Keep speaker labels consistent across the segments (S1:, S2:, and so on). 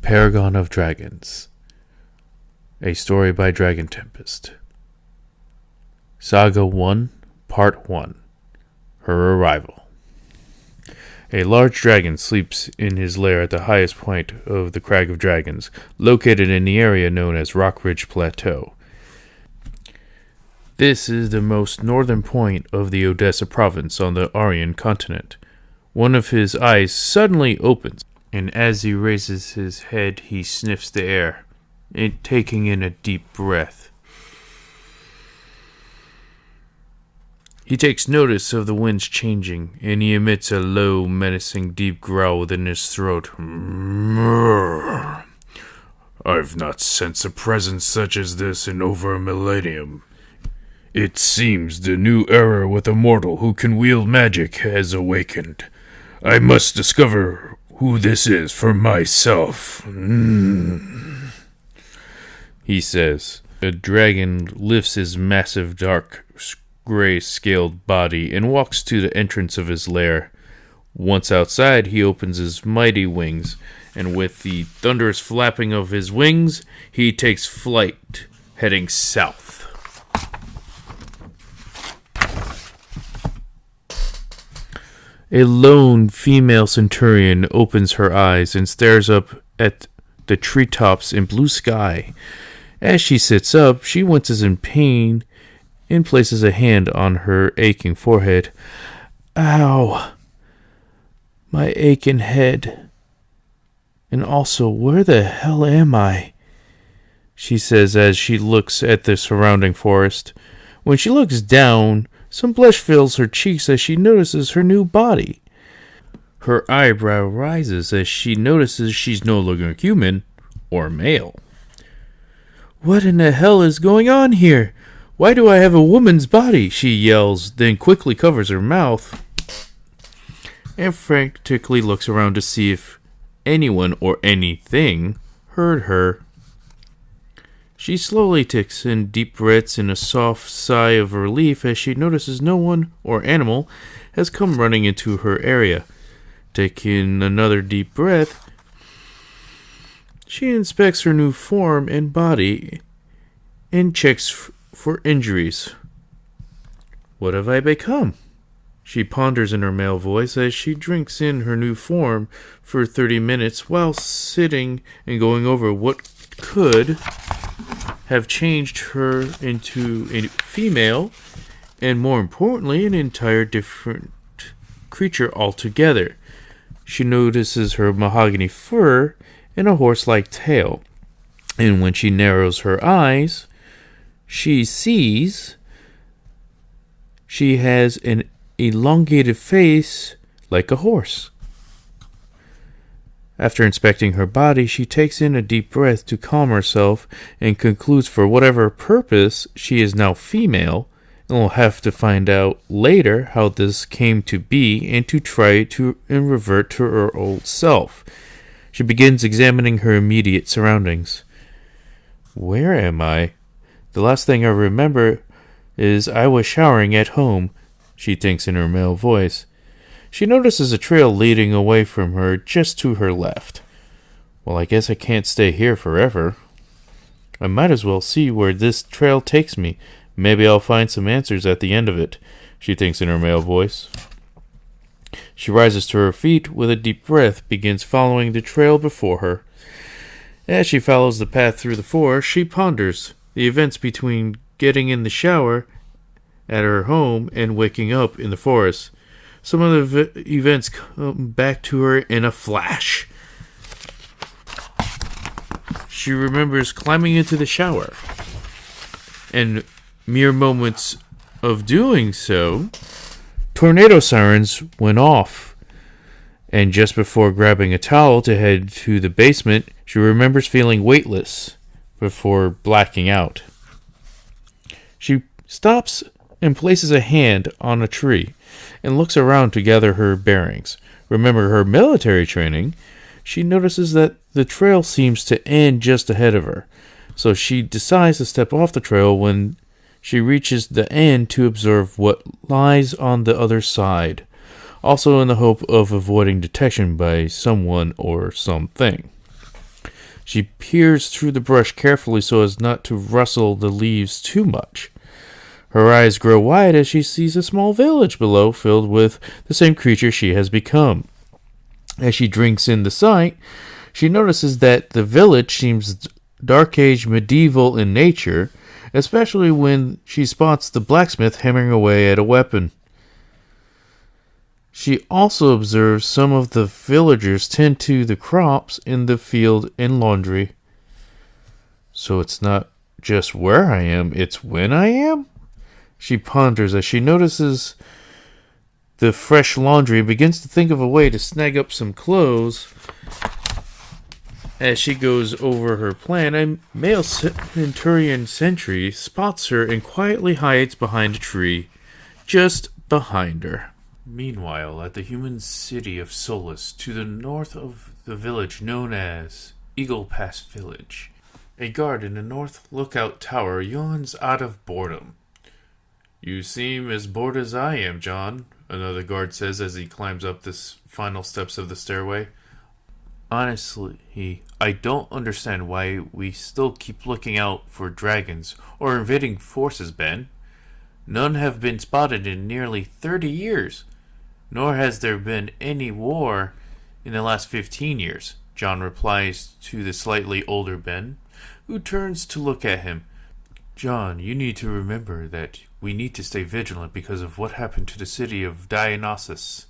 S1: Paragon of Dragons, a story by Dragontempest. Saga 1, Part 1, Her Arrival. A large dragon sleeps in his lair at the highest point of the Crag of Dragons, located in the area known as Rock Ridge Plateau. This is the most northern point of the Odessa province on the Aryan continent. One of his eyes suddenly opens, and as he raises his head, he sniffs the air, taking in a deep breath. He takes notice of the winds changing, and he emits a low, menacing, deep growl within his throat. I've not sensed a presence such as this in over a millennium. It seems the new era with a mortal who can wield magic has awakened. I must discover who this is for myself. He says. The dragon lifts his massive dark gray scaled body and walks to the entrance of his lair. Once outside, he opens his mighty wings, and with the thunderous flapping of his wings, he takes flight, heading south. A lone female centurion opens her eyes and stares up at the treetops and blue sky. As she sits up, she winces in pain and places a hand on her aching forehead. Ow! My aching head. And also, where the hell am I? She says as she looks at the surrounding forest. When she looks down, some blush fills her cheeks as she notices her new body. Her eyebrow rises as she notices she's no longer human or male. What in the hell is going on here? Why do I have a woman's body? She yells, then quickly covers her mouth and frantically looks around to see if anyone or anything heard her. She slowly takes in deep breaths and a soft sigh of relief as she notices no one or animal has come running into her area. Taking another deep breath, she inspects her new form and body and checks for injuries. What have I become? She ponders in her male voice as she drinks in her new form for 30 minutes while sitting and going over what could have changed her into a female, and more importantly, an entire different creature altogether. She notices her mahogany fur and a horse-like tail, and when she narrows her eyes, she sees she has an elongated face like a horse. After inspecting her body, she takes in a deep breath to calm herself and concludes for whatever purpose she is now female, and will have to find out later how this came to be and to try to revert to her old self. She begins examining her immediate surroundings. Where am I? The last thing I remember is I was showering at home, she thinks in her male voice. She notices a trail leading away from her just to her left. Well, I guess I can't stay here forever. I might as well see where this trail takes me. Maybe I'll find some answers at the end of it, she thinks in her male voice. She rises to her feet with a deep breath, begins following the trail before her. As she follows the path through the forest, she ponders the events between getting in the shower at her home and waking up in the forest. Some of the events come back to her in a flash. She remembers climbing into the shower, and mere moments of doing so, tornado sirens went off. And just before grabbing a towel to head to the basement, she remembers feeling weightless before blacking out. She stops and places a hand on a tree and looks around to gather her bearings. Remember her military training, she notices that the trail seems to end just ahead of her, so she decides to step off the trail when she reaches the end to observe what lies on the other side, also in the hope of avoiding detection by someone or something. She peers through the brush carefully so as not to rustle the leaves too much. Her eyes grow wide as she sees a small village below filled with the same creature she has become. As she drinks in the sight, she notices that the village seems Dark Age medieval in nature, especially when she spots the blacksmith hammering away at a weapon. She also observes some of the villagers tend to the crops in the field and laundry. So it's not just where I am, it's when I am? She ponders as she notices the fresh laundry and begins to think of a way to snag up some clothes. As she goes over her plan, a male centurion sentry spots her and quietly hides behind a tree, just behind her. Meanwhile, at the human city of Solus, to the north of the village known as Eagle Pass Village, a guard in the north lookout tower yawns out of boredom. "You seem as bored as I am, John," another guard says as he climbs up the final steps of the stairway. "Honestly, I don't understand why we still keep looking out for dragons or invading forces, Ben. None have been spotted in nearly 30 years. Nor has there been any war in the last 15 years, John replies to the slightly older Ben, who turns to look at him. "John, you need to remember that we need to stay vigilant because of what happened to the city of Dionysus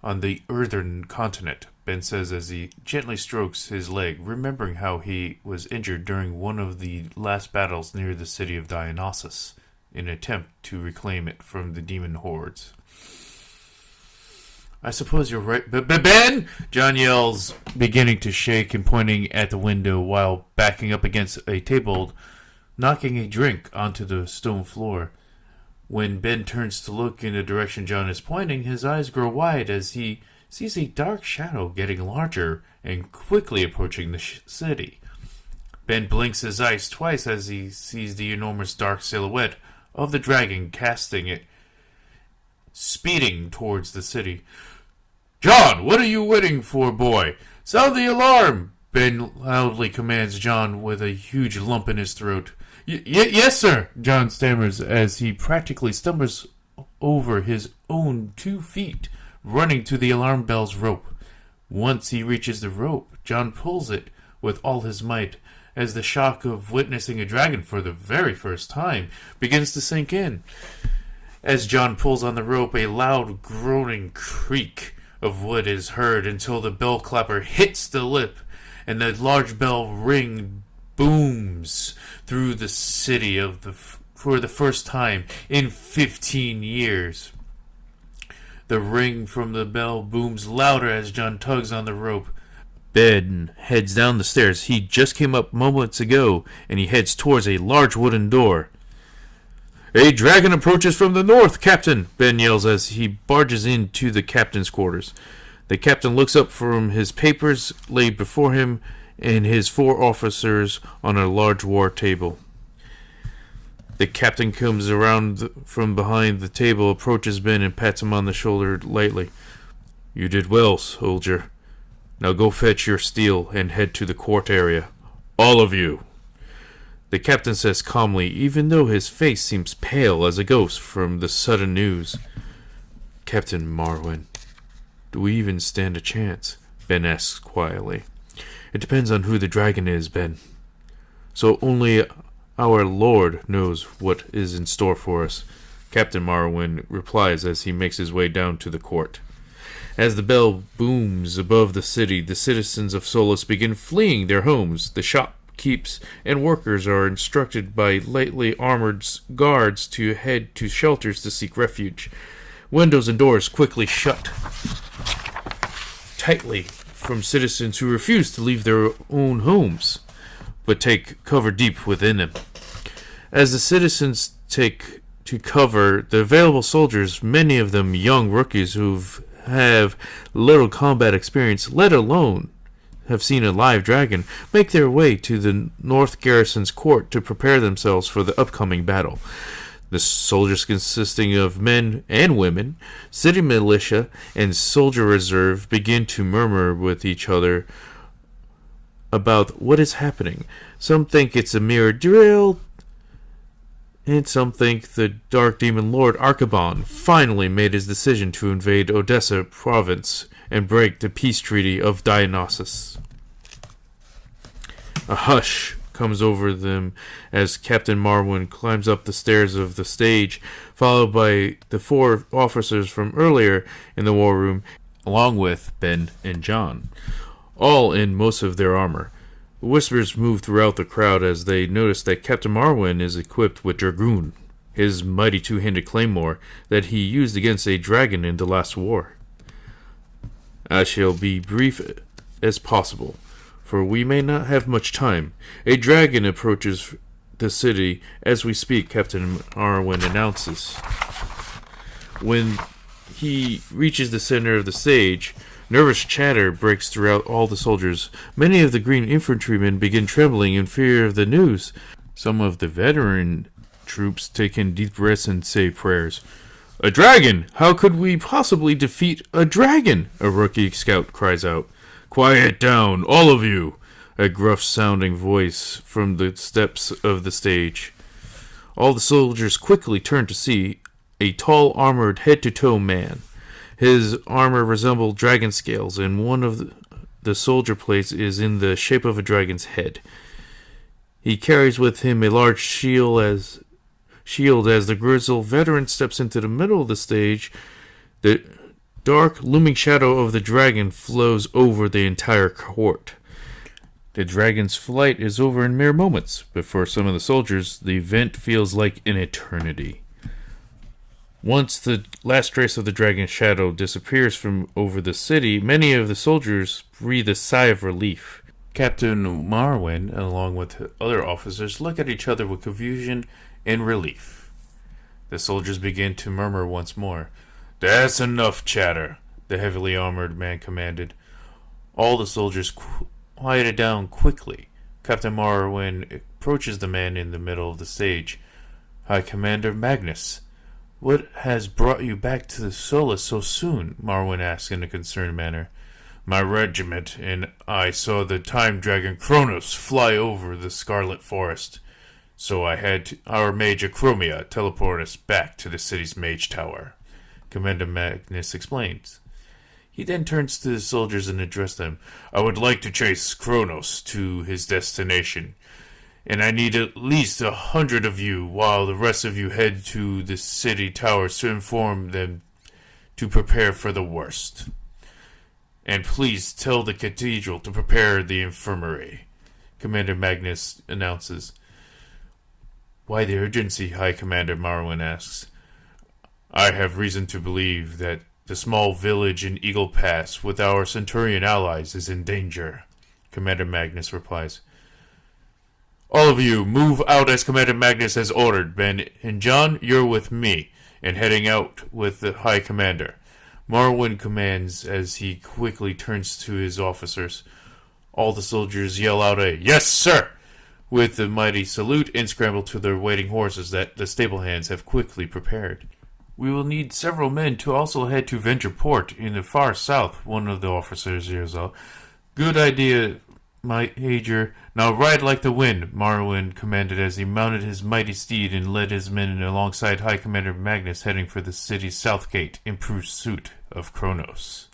S1: on the earthen continent," Ben says as he gently strokes his leg, remembering how he was injured during one of the last battles near the city of Dionysus in an attempt to reclaim it from the demon hordes. "I suppose you're right, but Ben!" John yells, beginning to shake and pointing at the window while backing up against a table, knocking a drink onto the stone floor. When Ben turns to look in the direction John is pointing, his eyes grow wide as he sees a dark shadow getting larger and quickly approaching the city. Ben blinks his eyes twice as he sees the enormous dark silhouette of the dragon casting it, speeding towards the city. "John, what are you waiting for, boy? Sound the alarm!" Ben loudly commands John with a huge lump in his throat. Yes, sir," John stammers as he practically stumbles over his own 2 feet, running to the alarm bell's rope. Once he reaches the rope, John pulls it with all his might as the shock of witnessing a dragon for the very first time begins to sink in. As John pulls on the rope, a loud groaning creak of wood is heard until the bell clapper hits the lip and the large bell ring booms through the city for the first time in 15 years. The ring from the bell booms louder as John tugs on the rope. Ben heads down the stairs. He just came up moments ago, and he heads towards a large wooden door. "A dragon approaches from the north, Captain!" Ben yells as he barges into the captain's quarters. The captain looks up from his papers laid before him and his 4 officers on a large war table. The captain comes around from behind the table, approaches Ben, and pats him on the shoulder lightly. "You did well, soldier. Now go fetch your steel and head to the court area. All of you." The captain says calmly, even though his face seems pale as a ghost from the sudden news. "Captain Marwyn, do we even stand a chance?" Ben asks quietly. "It depends on who the dragon is, Ben. So only our Lord knows what is in store for us," Captain Marwyn replies as he makes his way down to the court. As the bell booms above the city, the citizens of Solus begin fleeing their homes. The shopkeepers and workers are instructed by lightly armored guards to head to shelters to seek refuge. Windows and doors quickly shut tightly from citizens who refuse to leave their own homes, but take cover deep within them. As the citizens take to cover, the available soldiers, many of them young rookies who have little combat experience, let alone have seen a live dragon, make their way to the North Garrison's court to prepare themselves for the upcoming battle. The soldiers, consisting of men and women, city militia, and soldier reserve, begin to murmur with each other about what is happening. Some think it's a mere drill, and some think the Dark Demon Lord Archibald finally made his decision to invade Odessa province and break the peace treaty of Dionysus. A hush comes over them as Captain Marwyn climbs up the stairs of the stage, followed by the 4 officers from earlier in the war room, along with Ben and John, all in most of their armor. Whispers move throughout the crowd as they notice that Captain Marwyn is equipped with Dragoon, his mighty 2-handed claymore that he used against a dragon in the last war. I shall be brief as possible, for we may not have much time. A dragon approaches the city as we speak, Captain Marwyn announces. When he reaches the center of the stage, nervous chatter breaks throughout all the soldiers. Many of the green infantrymen begin trembling in fear of the news. Some of the veteran troops take in deep breaths and say prayers. "A dragon! How could we possibly defeat a dragon?" a rookie scout cries out. "Quiet down, all of you!" a gruff-sounding voice from the steps of the stage. All the soldiers quickly turn to see a tall, armored, head-to-toe man. His armor resembled dragon scales, and one of the soldier plates is in the shape of a dragon's head. He carries with him a large shield as the grizzled veteran steps into the middle of the stage. The dark, looming shadow of the dragon flows over the entire court. The dragon's flight is over in mere moments, but for some of the soldiers, the event feels like an eternity. Once the last trace of the dragon's shadow disappears from over the city, many of the soldiers breathe a sigh of relief. Captain Marwyn, along with other officers, look at each other with confusion and relief. The soldiers begin to murmur once more. "That's enough chatter," the heavily armored man commanded. All the soldiers quieted down quickly. Captain Marwyn approaches the man in the middle of the stage. "High Commander Magnus, what has brought you back to the Solus so soon?" Marwyn asked in a concerned manner. "My regiment and I saw the time dragon Kronos fly over the Scarlet Forest, so I had our mage Acromia teleport us back to the city's mage tower," Commander Magnus explains. He then turns to the soldiers and addresses them. "I would like to chase Kronos to his destination, and I need at least 100 of you, while the rest of you head to the city towers to inform them to prepare for the worst. And please tell the cathedral to prepare the infirmary," Commander Magnus announces. "Why the urgency?" High Commander Marwyn asks. "I have reason to believe that the small village in Eagle Pass with our Centurion allies is in danger," Commander Magnus replies. "All of you, move out as Commander Magnus has ordered. Ben and John, you're with me, and heading out with the High Commander," Marwyn commands as he quickly turns to his officers. All the soldiers yell out a "Yes, sir!" with a mighty salute and scramble to their waiting horses that the stable hands have quickly prepared. "We will need several men to also head to Venture Port in the far south," one of the officers yells out. "Good idea, Major. Now ride like the wind," Marwyn commanded as he mounted his mighty steed and led his men alongside High Commander Magnus, heading for the city's south gate in pursuit of Kronos.